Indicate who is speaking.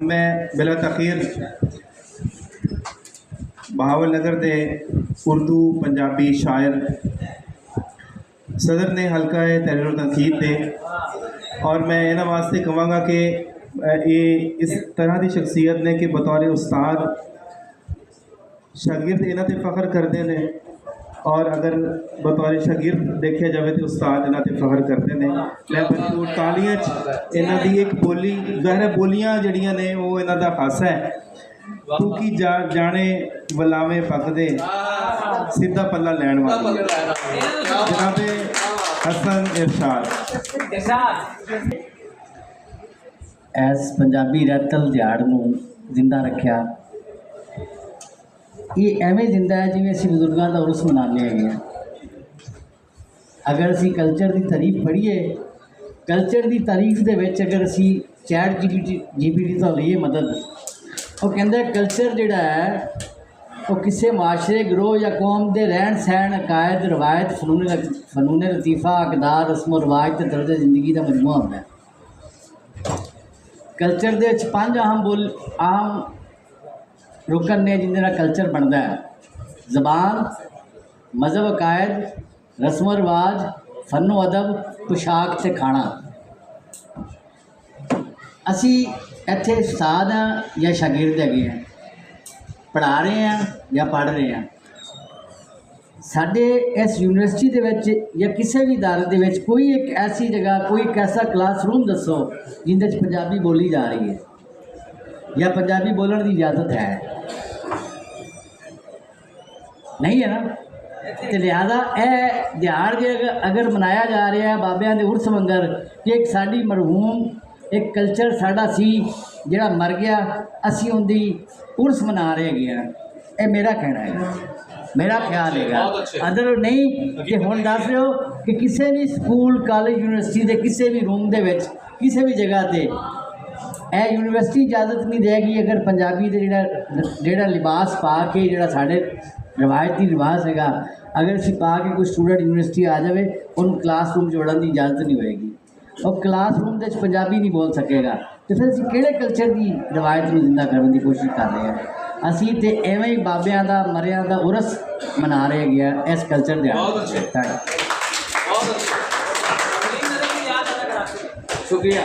Speaker 1: मैं बिला तखीर बहावल नगर के उर्दू पंजाबी शायर सदर ने हल्का है तहरीर तनकीद दे और मैं इन्होंने वास्ते कहांगा कि ये इस तरह की शख्सियत ने कि बतौर उस्ताद शागिर्द इन्हों पर फख्र करते हैं और अगर बतौर शागिर्द देखा जाए तो उस्ताद इन्हों पर फख्र करते हैं। मैं भरपूर तालियां इन्हों की एक बोली गहरा बोलियां जड़ियां ने वो इन्हों का खासा है क्योंकि जाने वलावे पकदे सीधा पल्ला लैन वाली जनाब हसन इरशाद
Speaker 2: एस पंजाबी रैतल दिहाड़ नूं जिंदा रखा। ये एवें जिंदा है जिवें असीं बजुर्गों का उर्स मनाने हैं। अगर असीं कल्चर की तारीफ पढ़ीए, कल्चर की तारीफ दे विच अगर असीं चैट जीपीटी तो लईए मदद, वो कहता है कल्चर जिहड़ा है वो किसी माशरे गिरोह या कौम के रहन सहन अकायद रवायत फनून लतीफ़ा अकदार रस्मो रिवाज ते तर्ज जिंदगी का मजमूआ होंदा है। कल्चर दे विच 5 आम रुकन ने जिंदे नाल कल्चर बनता है। ज़बान, मज़हब, अकायद, रस्मो रिवाज, फनो अदब, पोशाक ते खाना। असी इत्थे उस्ताद हाँ या शागिर्द है, पढ़ा रहे हैं या पढ़ रहे हैं। साडे इस यूनिवर्सिटी दे विच या किसी भी इदारे दे विच कोई एक ऐसी जगह, कोई एक ऐसा क्लासरूम दसो जिंदे च पंजाबी बोली जा रही है या पंजाबी बोलने की इजाज़त है? नहीं है ना। तो लिहाजा यह दिहाड़ जे अगर मनाया जा रहा है बाबियां दे उर्स वंगर कि एक साडी मरहूम एक कल्चर साडा सी जिहड़ा मर गया, असी उनकी उर्स मना रहे हैं, ये मेरा कहना है, मेरा ख्याल है। अदर नहीं कि हुण दस रहे हो कि किसी भी स्कूल कॉलेज यूनिवर्सिटी के किसी भी रूम के विच किसी भी जगह पर यह यूनिवर्सिटी इजाजत नहीं देगी अगर पंजाबी के जिहड़ा लिबास पा के जिहड़ा साडे रवायती लिबास है अगर असीं पा के कोई स्टूडेंट यूनिवर्सिटी आ जाए उन्होंने क्लासरूम च वड़न की इजाजत नहीं होएगी और क्लासरूम के पंजाबी नहीं बोल सकेगा। तो फिर असीं किहड़े कल्चर की रवायत को जिंदा करने की कोशिश कर रहे हैं? असीं ते एवें ही बाबियां दा मरियां दा उरस मना रहे गया इस कल्चर दे। शुक्रिया।